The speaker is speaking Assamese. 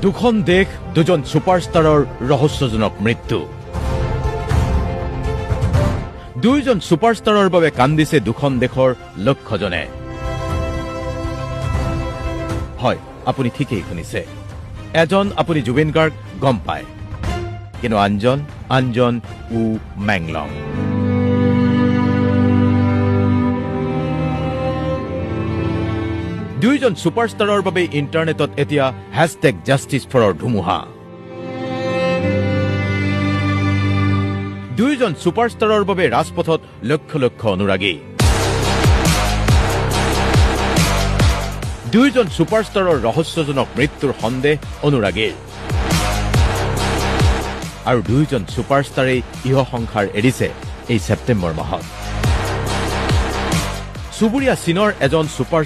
দুখন দেশ দুজন ছুপাৰষ্টাৰৰ ৰহস্যজনক মৃত্যু দুইজন ছুপাৰষ্টাৰৰ বাবে কান্দিছে দুখন দেশৰ লক্ষজনে হয় আপুনি ঠিকই শুনিছে এজন আপুনি জুবিন গাৰ্গ গম পায় কিন্তু আনজন উ মেংলং দুইজন ছুপাৰষ্টাৰৰ বাবে ইণ্টাৰনেটত এতিয়া #জাষ্টিছফৰৰ ধুমুহা দুইজন ছুপাৰষ্টাৰৰ বাবে ৰাজপথত লক্ষ লক্ষ অনুৰাগী দুইজন ছুপাৰষ্টাৰৰ ৰহস্যজনক মৃত্যুৰ সন্দেহ অনুৰাগীৰ আৰু দুইজন ছুপাৰষ্টাৰেই ইহ সংসাৰ এৰিছে এই ছেপ্টেম্বৰ মাহত চুবুৰীয়া চীনৰ এজন ছুপাৰ